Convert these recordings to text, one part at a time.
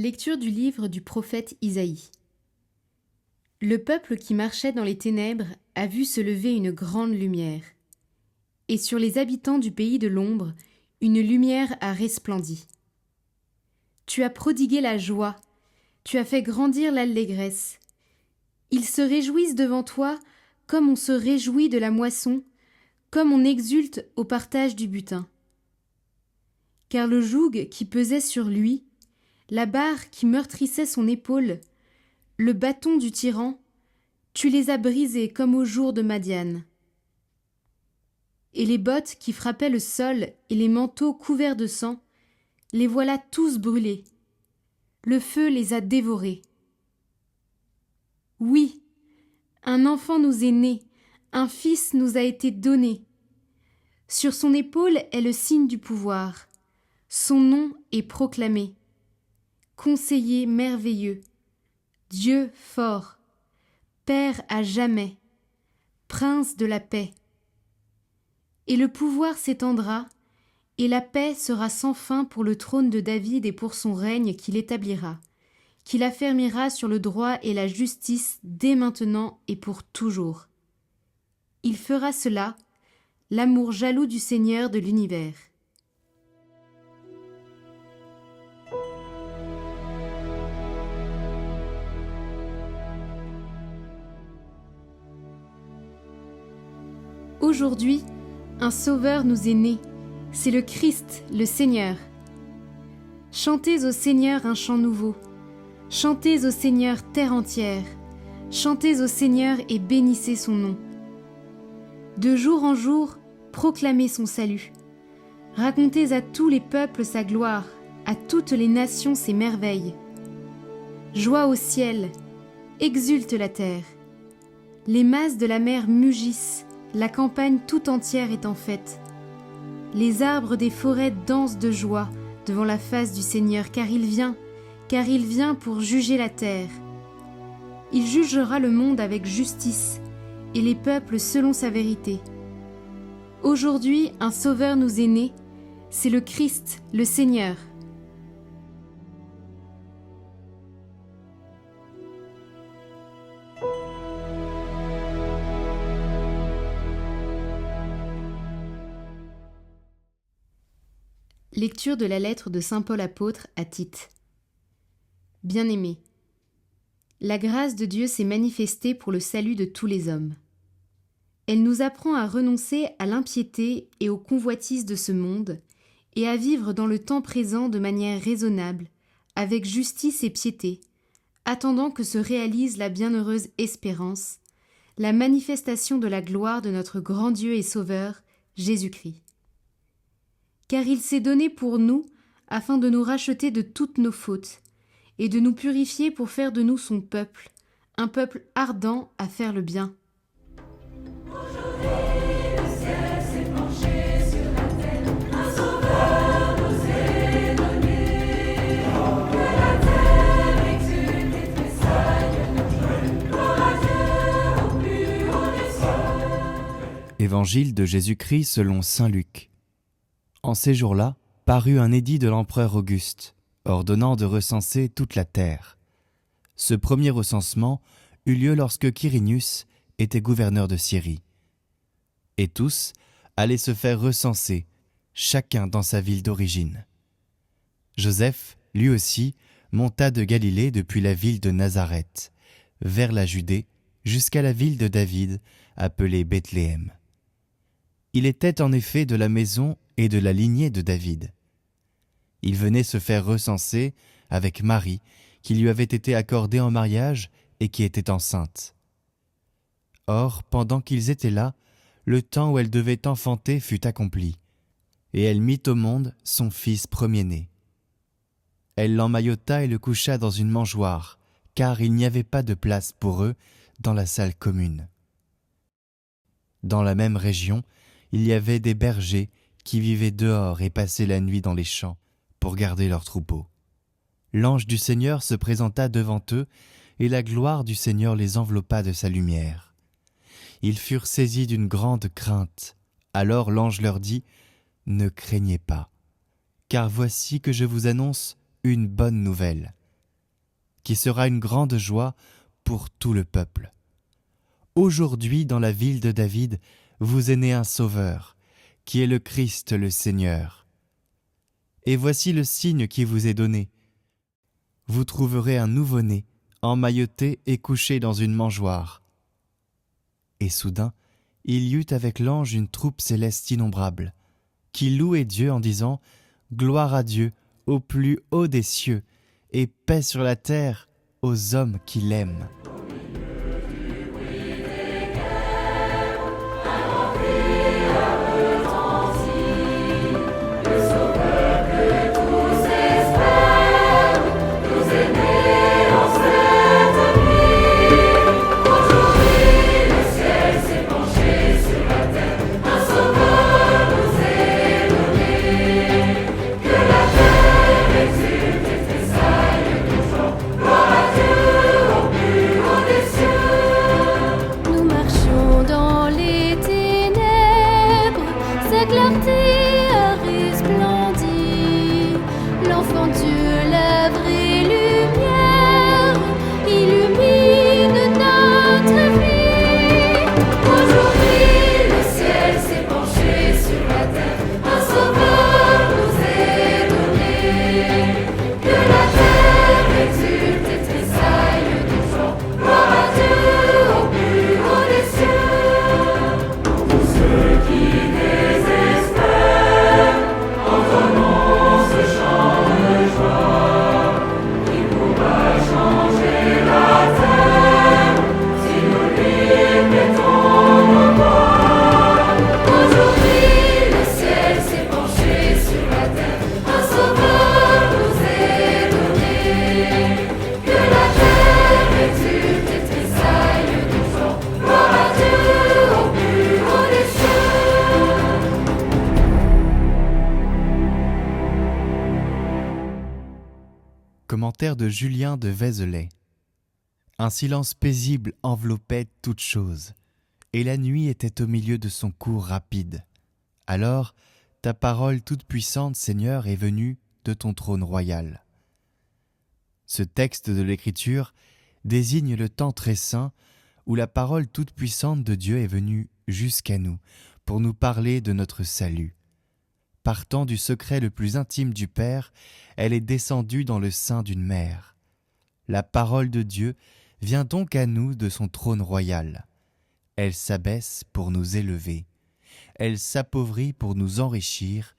Lecture du livre du prophète Isaïe. Le peuple qui marchait dans les ténèbres a vu se lever une grande lumière. Et sur les habitants du pays de l'ombre, une lumière a resplendi. Tu as prodigué la joie, tu as fait grandir l'allégresse. Ils se réjouissent devant toi comme on se réjouit de la moisson, comme on exulte au partage du butin. Car le joug qui pesait sur lui, la barre qui meurtrissait son épaule, le bâton du tyran, tu les as brisés comme au jour de Madian. Et les bottes qui frappaient le sol et les manteaux couverts de sang, les voilà tous brûlés. Le feu les a dévorés. Oui, un enfant nous est né, un fils nous a été donné. Sur son épaule est le signe du pouvoir. Son nom est proclamé. Conseiller merveilleux, Dieu fort, Père à jamais, Prince de la paix. Et le pouvoir s'étendra, et la paix sera sans fin pour le trône de David et pour son règne qu'il établira, qu'il affermira sur le droit et la justice dès maintenant et pour toujours. Il fera cela, l'amour jaloux du Seigneur de l'univers. Aujourd'hui, un Sauveur nous est né, c'est le Christ, le Seigneur. Chantez au Seigneur un chant nouveau, chantez au Seigneur terre entière, chantez au Seigneur et bénissez son nom. De jour en jour, proclamez son salut. Racontez à tous les peuples sa gloire, à toutes les nations ses merveilles. Joie au ciel, exulte la terre. Les masses de la mer mugissent, la campagne tout entière est en fête. Les arbres des forêts dansent de joie devant la face du Seigneur, car il vient pour juger la terre. Il jugera le monde avec justice, et les peuples selon sa vérité. Aujourd'hui, un Sauveur nous est né, c'est le Christ, le Seigneur. Lecture de la lettre de saint Paul apôtre à Tite. Bien-aimés, la grâce de Dieu s'est manifestée pour le salut de tous les hommes. Elle nous apprend à renoncer à l'impiété et aux convoitises de ce monde, et à vivre dans le temps présent de manière raisonnable, avec justice et piété, attendant que se réalise la bienheureuse espérance, la manifestation de la gloire de notre grand Dieu et Sauveur, Jésus-Christ. Car il s'est donné pour nous, afin de nous racheter de toutes nos fautes, et de nous purifier pour faire de nous son peuple, un peuple ardent à faire le bien. Aujourd'hui, le ciel s'est penché sur la terre, un Sauveur nous est donné. Que la terre exulte et tressaille de joie, gloire à Dieu au plus haut des cieux. Évangile de Jésus-Christ selon saint Luc. En ces jours-là, parut un édit de l'empereur Auguste, ordonnant de recenser toute la terre. Ce premier recensement eut lieu lorsque Quirinius était gouverneur de Syrie. Et tous allaient se faire recenser, chacun dans sa ville d'origine. Joseph, lui aussi, monta de Galilée depuis la ville de Nazareth, vers la Judée, jusqu'à la ville de David, appelée Bethléem. Il était en effet de la maison et de la lignée de David. Il venait se faire recenser avec Marie, qui lui avait été accordée en mariage et qui était enceinte. Or, pendant qu'ils étaient là, le temps où elle devait enfanter fut accompli, et elle mit au monde son fils premier-né. Elle l'emmaillota et le coucha dans une mangeoire, car il n'y avait pas de place pour eux dans la salle commune. Dans la même région, il y avait des bergers qui vivaient dehors et passaient la nuit dans les champs pour garder leurs troupeaux. L'ange du Seigneur se présenta devant eux, et la gloire du Seigneur les enveloppa de sa lumière. Ils furent saisis d'une grande crainte. Alors l'ange leur dit : « Ne craignez pas, car voici que je vous annonce une bonne nouvelle, qui sera une grande joie pour tout le peuple. Aujourd'hui, dans la ville de David, vous est né un Sauveur, qui est le Christ le Seigneur. Et voici le signe qui vous est donné. Vous trouverez un nouveau-né, emmailloté et couché dans une mangeoire. » Et soudain, il y eut avec l'ange une troupe céleste innombrable, qui louait Dieu en disant « Gloire à Dieu au plus haut des cieux, et paix sur la terre aux hommes qui l'aiment. » Nous marchions dans les ténèbres, sa clarté a resplendi. L'enfant Dieu, la vraie lumière, illumine notre vie. Aujourd'hui, le ciel s'est penché sur la terre, un sauveur nous est donné. Que la terre exulte et tressaille de joie. Gloire à Dieu au plus haut des cieux. Tous ceux qui désespèrent entendront ce chant de joie. Il pourra changer la terre si nous lui mettons nos voix. Aujourd'hui, le ciel s'est penché sur la terre, un sauveur nous est donné. Que la terre exulte et tressaille de joie. Gloire à Dieu au plus haut des cieux. Commentaire de Julien de Vézelay. Un silence paisible enveloppait toute chose, et la nuit était au milieu de son cours rapide. Alors, ta parole toute puissante, Seigneur, est venue de ton trône royal. Ce texte de l'Écriture désigne le temps très saint où la parole toute puissante de Dieu est venue jusqu'à nous pour nous parler de notre salut. Partant du secret le plus intime du Père, elle est descendue dans le sein d'une mère. La parole de Dieu vient donc à nous de son trône royal. Elle s'abaisse pour nous élever. Elle s'appauvrit pour nous enrichir.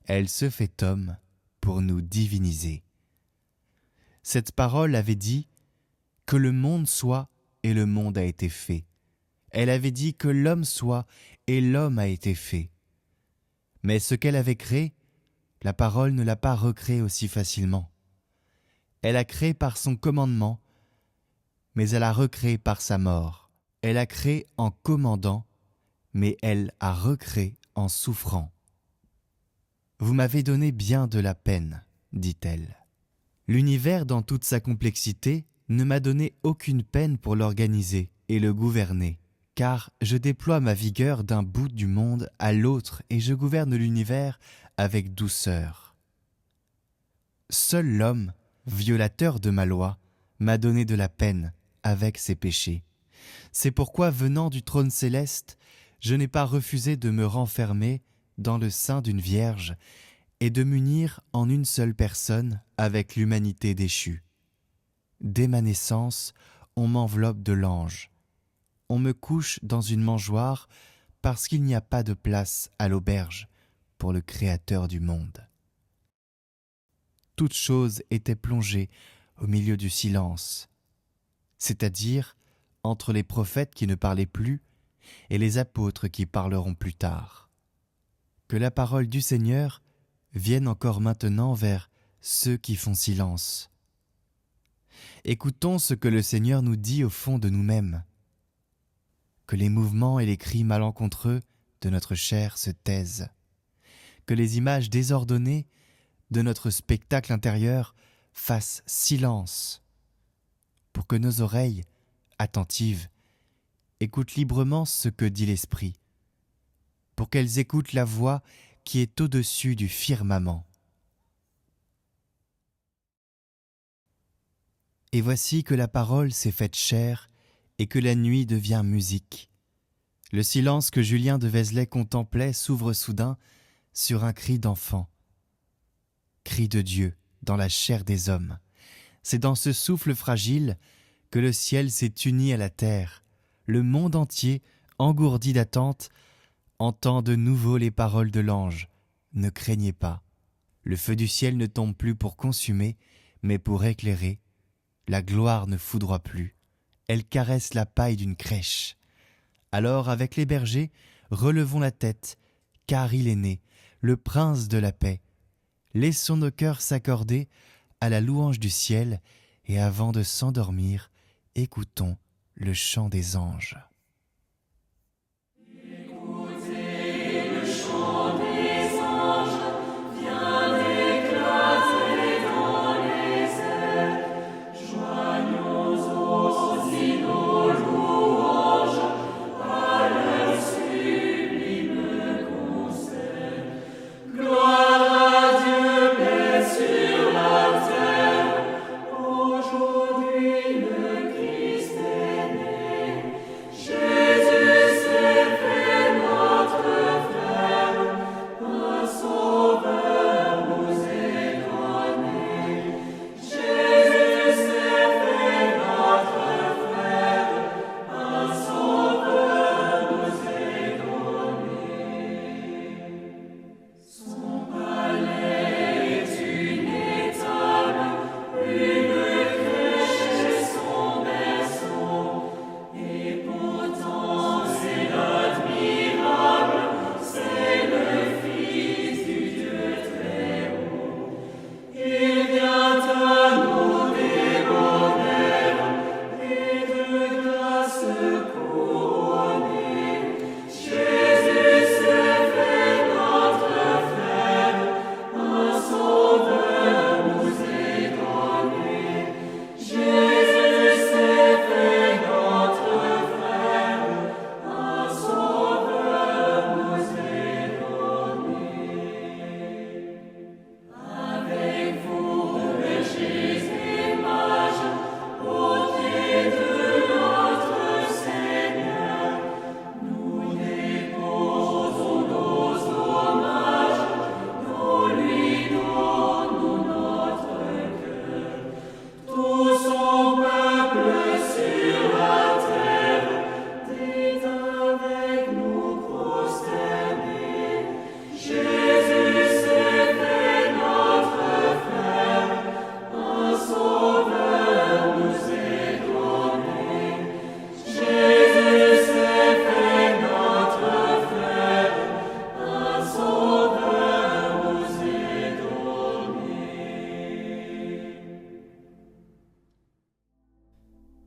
Elle se fait homme pour nous diviniser. Cette parole avait dit que le monde soit et le monde a été fait. Elle avait dit que l'homme soit et l'homme a été fait. Mais ce qu'elle avait créé, la parole ne l'a pas recréé aussi facilement. Elle a créé par son commandement, mais elle a recréé par sa mort. Elle a créé en commandant, mais elle a recréé en souffrant. « Vous m'avez donné bien de la peine, dit-elle. L'univers dans toute sa complexité ne m'a donné aucune peine pour l'organiser et le gouverner, car je déploie ma vigueur d'un bout du monde à l'autre et je gouverne l'univers avec douceur. Seul l'homme, violateur de ma loi, m'a donné de la peine avec ses péchés. C'est pourquoi, venant du trône céleste, je n'ai pas refusé de me renfermer dans le sein d'une vierge et de m'unir en une seule personne avec l'humanité déchue. Dès ma naissance, on m'enveloppe de l'ange. On me couche dans une mangeoire parce qu'il n'y a pas de place à l'auberge pour le Créateur du monde. Toute chose était plongée au milieu du silence, c'est-à-dire entre les prophètes qui ne parlaient plus et les apôtres qui parleront plus tard. Que la parole du Seigneur vienne encore maintenant vers ceux qui font silence. Écoutons ce que le Seigneur nous dit au fond de nous-mêmes. Que les mouvements et les cris malencontreux de notre chair se taisent. Que les images désordonnées de notre spectacle intérieur fassent silence. Pour que nos oreilles, attentives, écoutent librement ce que dit l'Esprit. Pour qu'elles écoutent la voix qui est au-dessus du firmament. Et voici que la parole s'est faite chair et que la nuit devient musique. Le silence que Julien de Vézelay contemplait s'ouvre soudain sur un cri d'enfant. Cri de Dieu dans la chair des hommes. C'est dans ce souffle fragile que le ciel s'est uni à la terre. Le monde entier, engourdi d'attente, entend de nouveau les paroles de l'ange. Ne craignez pas. Le feu du ciel ne tombe plus pour consumer, mais pour éclairer. La gloire ne foudroie plus. Elle caresse la paille d'une crèche. Alors, avec les bergers, relevons la tête, car il est né, le prince de la paix. Laissons nos cœurs s'accorder à la louange du ciel, et avant de s'endormir, écoutons le chant des anges.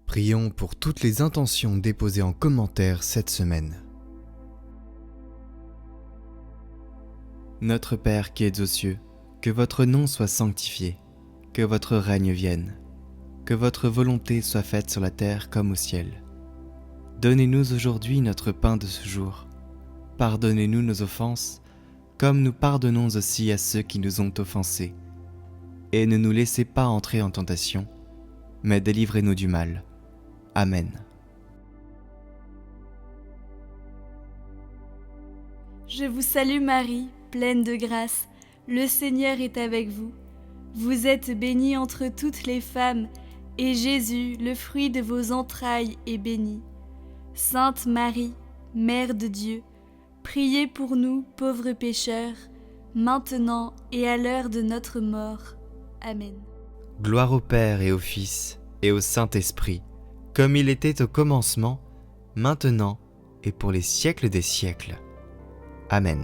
Prions pour toutes les intentions déposées en commentaire cette semaine. Notre Père qui êtes aux cieux, que votre nom soit sanctifié, que votre règne vienne, que votre volonté soit faite sur la terre comme au ciel. Donnez-nous aujourd'hui notre pain de ce jour. Pardonnez-nous nos offenses, comme nous pardonnons aussi à ceux qui nous ont offensés. Et ne nous laissez pas entrer en tentation, mais délivrez-nous du mal. Amen. Je vous salue Marie, pleine de grâce, le Seigneur est avec vous. Vous êtes bénie entre toutes les femmes, et Jésus, le fruit de vos entrailles, est béni. Sainte Marie, Mère de Dieu, priez pour nous, pauvres pécheurs, maintenant et à l'heure de notre mort. Amen. Gloire au Père et au Fils et au Saint-Esprit, comme il était au commencement, maintenant et pour les siècles des siècles. Amen.